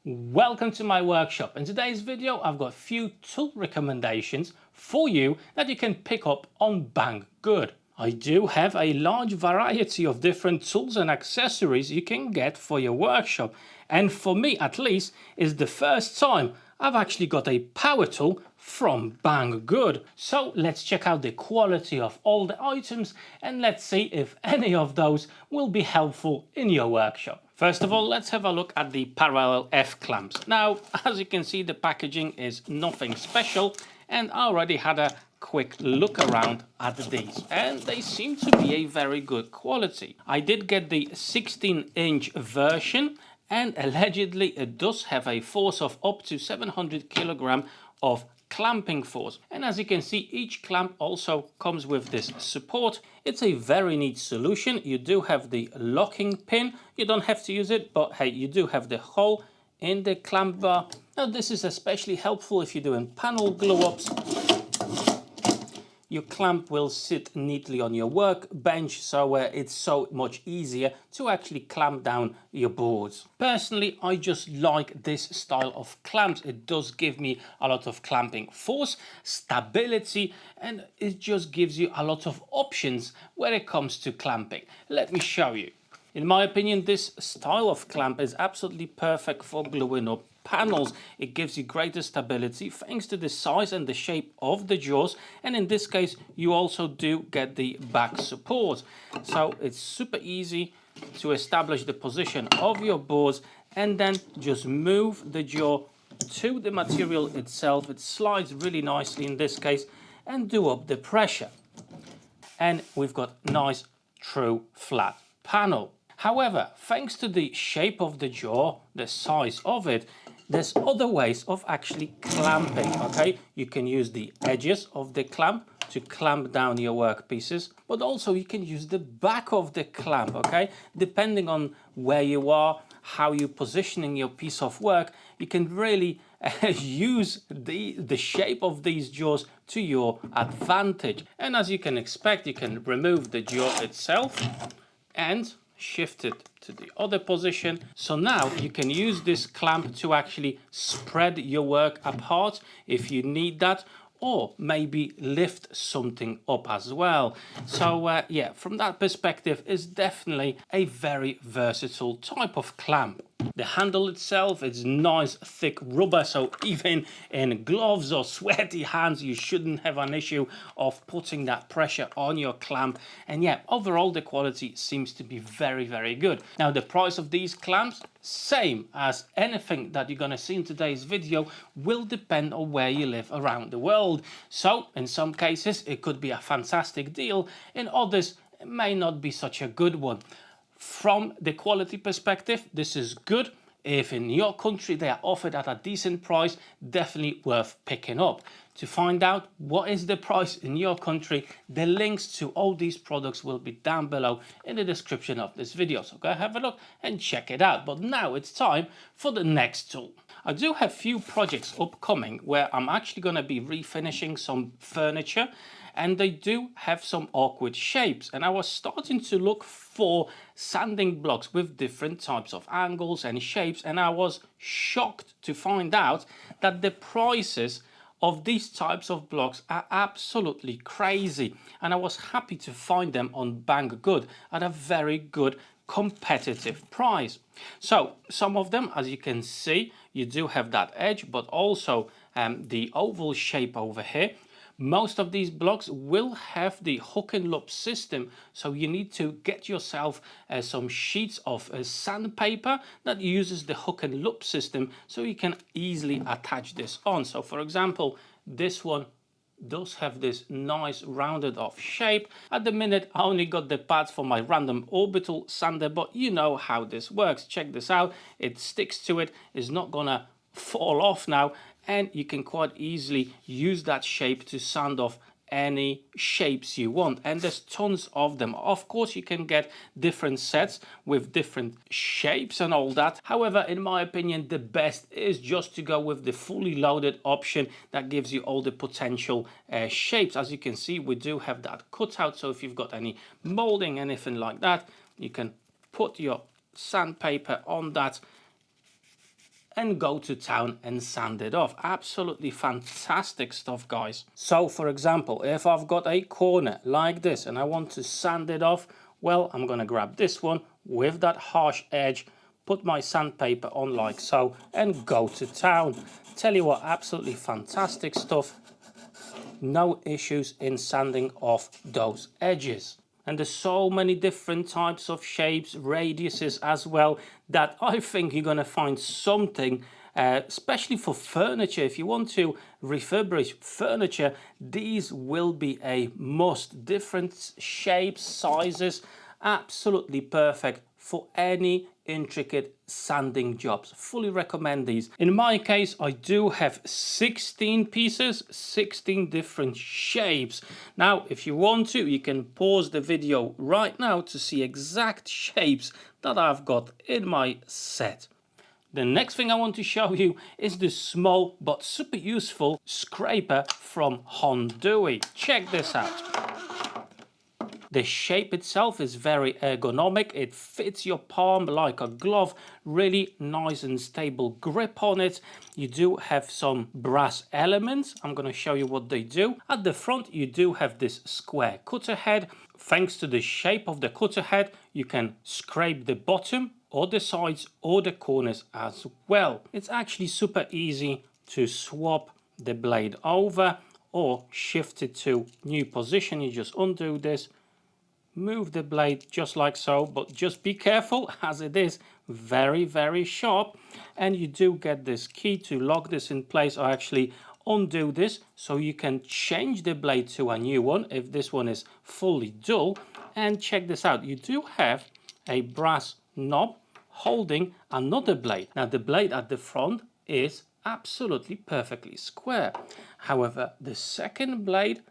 Welcome to my workshop. In today's video I've got a few tool recommendations for you that you can pick up on Banggood. I do have a large variety of different tools and accessories you can get for your workshop, and for me at least is the first time I've actually got a power tool from Banggood. So let's check out the quality of all the items and let's see if any of those will be helpful in your workshop. First of all, let's have a look at the parallel F clamps. Now, as you can see, the packaging is nothing special, and I already had a quick look around at these, and they seem to be a very good quality. I did get the 16-inch version, and allegedly it does have a force of up to 700 kilogram of clamping force, and as you can see, each clamp also comes with this support. It's a very neat solution. You do have the locking pin, you don't have to use it, but hey, you do have the hole in the clamp bar. Now this is especially helpful if you're doing panel glue ups. Your clamp will sit neatly on your workbench, so it's so much easier to actually clamp down your boards. Personally, I just like this style of clamps. It does give me a lot of clamping force, stability, and it just gives you a lot of options when it comes to clamping. Let me show you. In my opinion, this style of clamp is absolutely perfect for gluing up panels. It gives you greater stability thanks to the size and the shape of the jaws, and in this case you also do get the back support, so it's super easy to establish the position of your boards and then just move the jaw to the material itself. It slides really nicely in this case, and do up the pressure, and we've got nice true flat panel. However, thanks to the shape of the jaw, the size of it, there's other ways of actually clamping, okay? You can use the edges of the clamp to clamp down your workpieces, but also you can use the back of the clamp, okay? Depending on where you are, how you're positioning your piece of work, you can really use the shape of these jaws to your advantage. And as you can expect, you can remove the jaw itself and shift it to the other position. So now you can use this clamp to actually spread your work apart if you need that, or maybe lift something up as well. So yeah, from that perspective, it's definitely a very versatile type of clamp. The handle itself is nice thick rubber, so even in gloves or sweaty hands you shouldn't have an issue of putting that pressure on your clamp. And yeah, overall the quality seems to be very good. Now the price of these clamps, same as anything that you're going to see in today's video, will depend on where you live around the world. So in some cases it could be a fantastic deal, in others it may not be such a good one. From the quality perspective, this is good. If in your country they are offered at a decent price, definitely worth picking up. To find out what is the price in your country, the links to all these products will be down below in the description of this video, so go have a look and check it out. But now it's time for the next tool. I do have few projects upcoming where I'm actually going to be refinishing some furniture, and they do have some awkward shapes, and I was starting to look for sanding blocks with different types of angles and shapes, and I was shocked to find out that the prices of these types of blocks are absolutely crazy, and I was happy to find them on Banggood at a very good competitive price. So some of them, as you can see, you do have that edge, but also the oval shape over here. Most of these blocks will have the hook and loop system, so you need to get yourself some sheets of sandpaper that uses the hook and loop system, so you can easily attach this on. So for example, this one does have this nice rounded off shape. At the minute I only got the pads for my random orbital sander, but you know how this works. Check this out, it sticks to it, it's not gonna fall off now, and you can quite easily use that shape to sand off any shapes you want, and there's tons of them. Of course you can get different sets with different shapes and all that. However, in my opinion, the best is just to go with the fully loaded option that gives you all the potential shapes. As you can see, we do have that cutout, so if you've got any molding, anything like that, you can put your sandpaper on that and go to town and sand it off. Absolutely fantastic stuff, guys. So for example, if I've got a corner like this and I want to sand it off, well, I'm going to grab this one with that harsh edge, put my sandpaper on like so, and go to town. Tell you what, absolutely fantastic stuff. No issues in sanding off those edges. And there's so many different types of shapes, radiuses as well, that I think you're going to find something, especially for furniture. If you want to refurbish furniture, these will be a must. Different shapes, sizes, absolutely perfect for any intricate sanding jobs. Fully recommend these. In my case, I do have 16 pieces, 16 different shapes. Now, if you want to, you can pause the video right now to see exact shapes that I've got in my set. The next thing I want to show you is this small but super useful scraper from HONGDUI. Check this out. The shape itself is very ergonomic. It fits your palm like a glove. Really nice and stable grip on it. You do have some brass elements. I'm going to show you what they do. At the front you do have this square cutter head. Thanks to the shape of the cutter head, you can scrape the bottom or the sides or the corners as well. It's actually super easy to swap the blade over or shift it to new position. You just undo this, move the blade just like so, but just be careful as it is very, very sharp. And you do get this key to lock this in place, or actually undo this so you can change the blade to a new one if this one is fully dull. And check this out, you do have a brass knob holding another blade. Now the blade at the front is absolutely perfectly square. However, the second blade,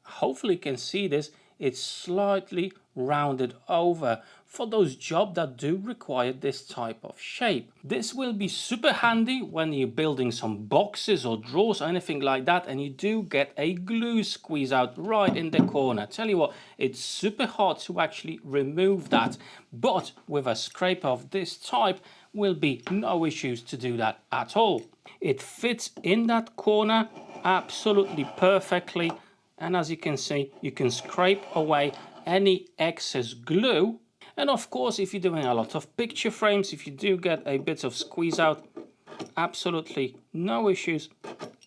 hopefully you can see this, it's slightly rounded over for those jobs that do require this type of shape. This will be super handy when you're building some boxes or drawers or anything like that, and you do get a glue squeeze out right in the corner. Tell you what, it's super hard to actually remove that, but with a scraper of this type will be no issues to do that at all. It fits in that corner absolutely perfectly. And as you can see, you can scrape away any excess glue. And of course, if you're doing a lot of picture frames, if you do get a bit of squeeze out, absolutely no issues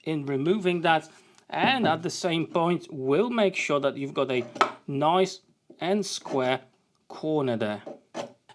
in removing that. And at the same point, we'll make sure that you've got a nice and square corner there.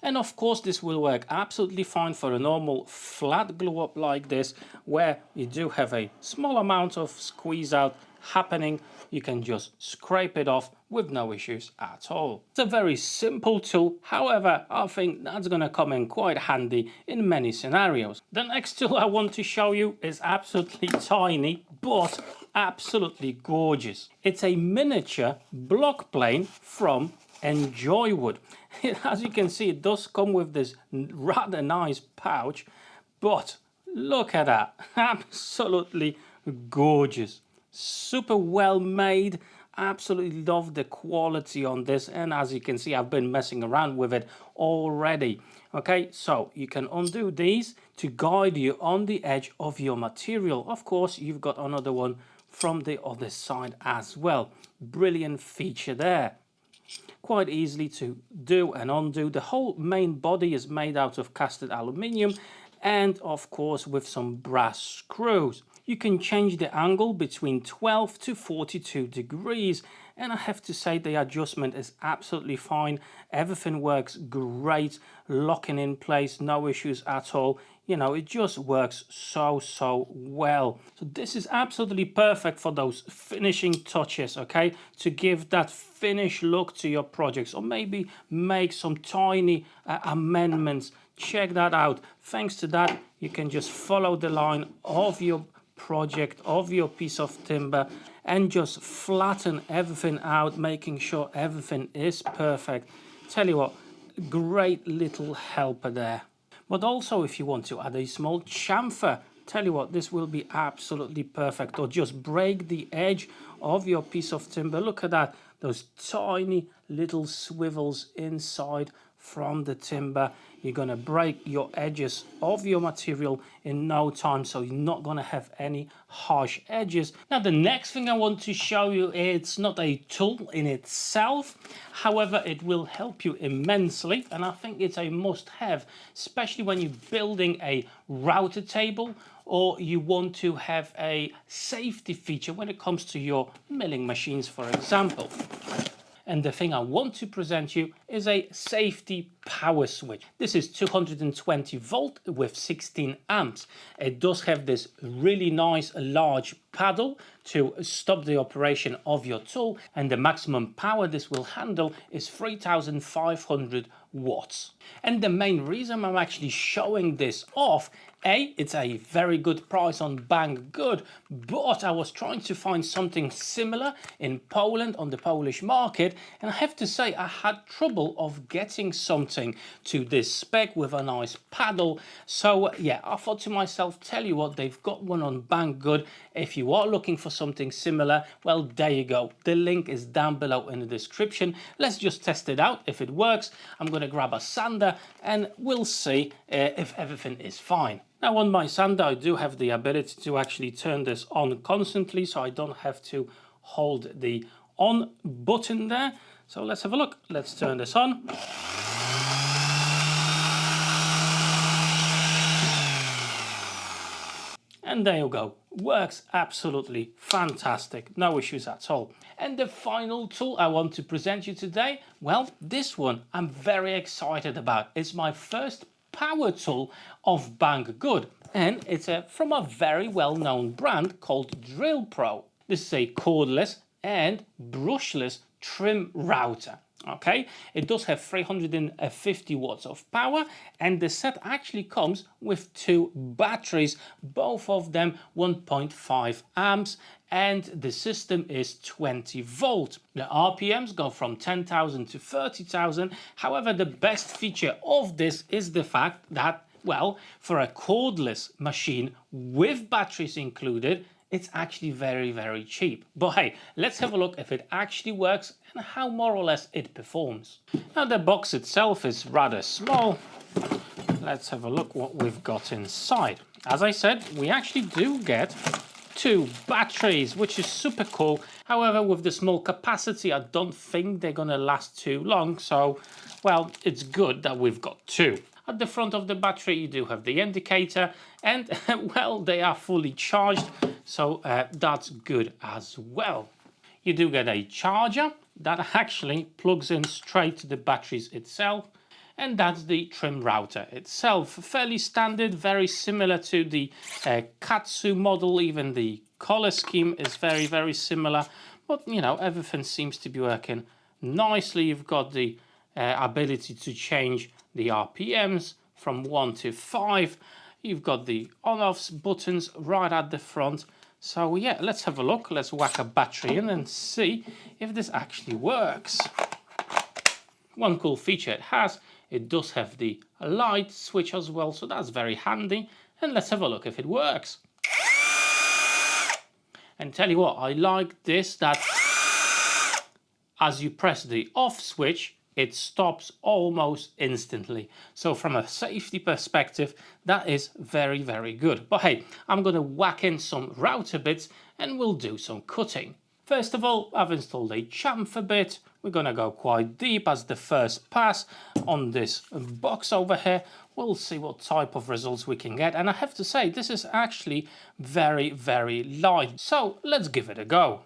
And of course, this will work absolutely fine for a normal flat glue up like this, where you do have a small amount of squeeze out happening. You can just scrape it off with no issues at all. It's a very simple tool. However, I think that's going to come in quite handy in many scenarios. The next tool I want to show you is absolutely tiny, but absolutely gorgeous. It's a miniature block plane from ENJOYWOOD. As you can see, it does come with this rather nice pouch, but look at that. Absolutely gorgeous. Super well made. Absolutely love the quality on this, and as you can see, I've been messing around with it already. Okay, so you can undo these to guide you on the edge of your material. Of course, you've got another one from the other side as well. Brilliant feature there. Quite easily to do and undo. The whole main body is made out of casted aluminium, and of course with some brass screws. You can change the angle between 12 to 42 degrees, and I have to say the adjustment is absolutely fine. Everything works great, locking in place, no issues at all. You know, it just works so well. So this is absolutely perfect for those finishing touches, okay, to give that finished look to your projects, or maybe make some tiny amendments. Check that out. Thanks to that, you can just follow the line of your project, of your piece of timber, and just flatten everything out, making sure everything is perfect. Tell you what, great little helper there. But also, if you want to add a small chamfer, tell you what, this will be absolutely perfect. Or just break the edge of your piece of timber. Look at that, those tiny little swivels inside from the timber. You're going to break your edges of your material in no time, so you're not going to have any harsh edges. Now the next thing I want to show you, it's not a tool in itself, however it will help you immensely, and I think it's a must-have, especially when you're building a router table or you want to have a safety feature when it comes to your milling machines, for example. And the thing I want to present you is a safety power switch. This is 220 volt with 16 amps. It does have this really nice large paddle to stop the operation of your tool, and the maximum power this will handle is 3500 watts. And the main reason I'm actually showing this off, it's a very good price on Banggood, but I was trying to find something similar in Poland on the Polish market, and I have to say I had trouble of getting something to this spec with a nice paddle. So yeah, I thought to myself, tell you what, they've got one on Banggood. If you are looking for something similar, well, there you go. The link is down below in the description. Let's just test it out. If it works, I'm going to grab a sander and we'll see if everything is fine. Now on my sander, I do have the ability to actually turn this on constantly, so I don't have to hold the on button there. So let's have a look. Let's turn this on. And there you go. Works absolutely fantastic. No issues at all. And the final tool I want to present you today, well, this one I'm very excited about. It's my first power tool of Banggood, and it's from a very well-known brand called Drillpro. This is a cordless and brushless trim router. Okay, it does have 350 watts of power, and the set actually comes with two batteries, both of them 1.5 amps, and the system is 20 volt. The RPMs go from 10,000 to 30,000. However, the best feature of this is the fact that, well, for a cordless machine with batteries included, it's actually very, very cheap. But hey, let's have a look if it actually works and how more or less it performs. Now the box itself is rather small. Let's have a look what we've got inside. As I said, we actually do get two batteries, which is super cool. However, with the small capacity, I don't think they're gonna last too long. So, well, it's good that we've got two. At the front of the battery, you do have the indicator, and well, they are fully charged, so that's good as well. You do get a charger that actually plugs in straight to the batteries itself, and that's the trim router itself. Fairly standard, very similar to the Katsu model. Even the color scheme is very, very similar, but you know, everything seems to be working nicely. You've got the ability to change the RPMs from 1 to 5. You've got the on-off buttons right at the front. So yeah, let's have a look. Let's whack a battery in and see if this actually works. One cool feature it has, it does have the light switch as well, so that's very handy. And let's have a look if it works. And tell you what, I like this, that as you press the off switch, it stops almost instantly. So from a safety perspective, that is very, very good. But hey, I'm going to whack in some router bits and we'll do some cutting. First of all, I've installed a chamfer bit. We're going to go quite deep as the first pass on this box over here. We'll see what type of results we can get. And I have to say, this is actually very, very light. So let's give it a go.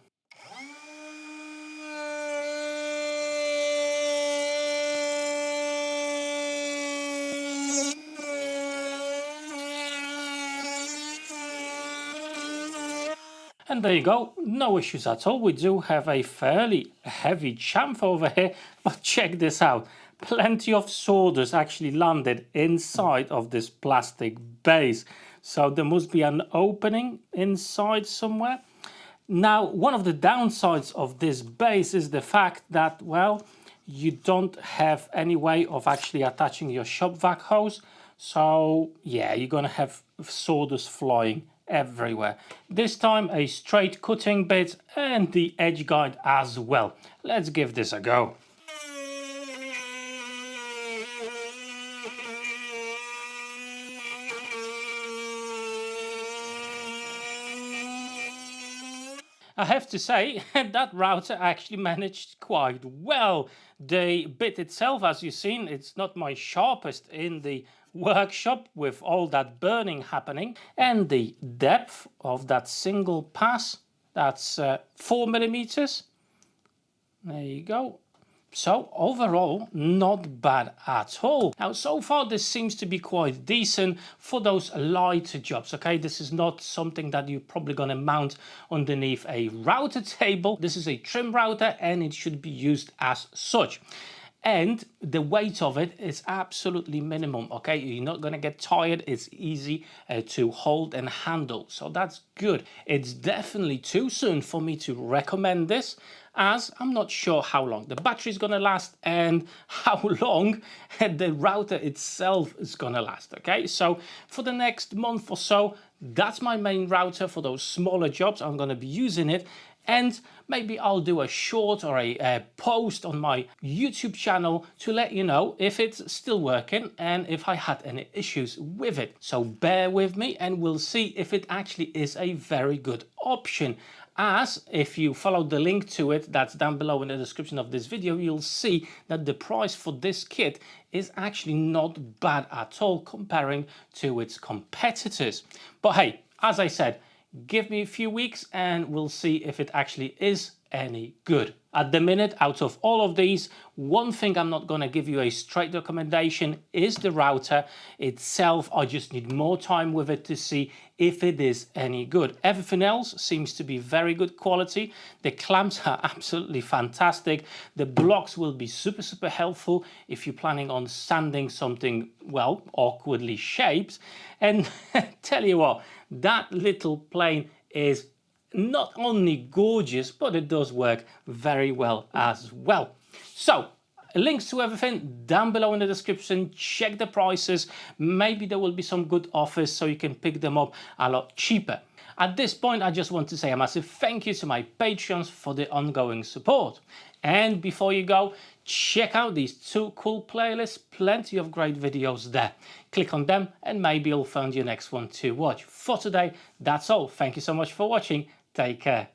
And there you go, no issues at all. We do have a fairly heavy chamfer over here, but check this out. Plenty of sawdust actually landed inside of this plastic base. So there must be an opening inside somewhere. Now, one of the downsides of this base is the fact that, well, you don't have any way of actually attaching your shop vac hose. So yeah, you're gonna have sawdust flying everywhere. This time a straight cutting bit and the edge guide as well. Let's give this a go. I have to say that router actually managed quite well. The bit itself, as you've seen, it's not my sharpest in the workshop with all that burning happening, and the depth of that single pass, that's 4 millimeters. There you go. So overall, not bad at all. Now, so far, this seems to be quite decent for those lighter jobs, okay? This is not something that you're probably gonna mount underneath a router table. This is a trim router and it should be used as such. And the weight of it is absolutely minimum, okay? You're not gonna get tired. It's easy to hold and handle, so that's good. It's definitely too soon for me to recommend this, as I'm not sure how long the battery is gonna last and how long the router itself is gonna last, okay? So for the next month or so, that's my main router for those smaller jobs. I'm gonna be using it, and maybe I'll do a short or a post on my YouTube channel to let you know if it's still working and if I had any issues with it. So bear with me and we'll see if it actually is a very good option. As if you follow the link to it that's down below in the description of this video, you'll see that the price for this kit is actually not bad at all comparing to its competitors. But hey, as I said, give me a few weeks and we'll see if it actually is any good. At the minute, out of all of these, one thing I'm not going to give you a straight recommendation is the router itself. I just need more time with it to see if it is any good. Everything else seems to be very good quality. The clamps are absolutely fantastic. The blocks will be super helpful if you're planning on sanding something, well, awkwardly shaped. And tell you what, that little plane is not only gorgeous, but it does work very well as well. So links to everything down below in the description. Check the prices. Maybe there will be some good offers so you can pick them up a lot cheaper. At this point, I just want to say a massive thank you to my Patreons for the ongoing support. And before you go, check out these two cool playlists. Plenty of great videos there. Click on them and maybe you'll find your next one to watch. For today, that's all. Thank you so much for watching. Take care.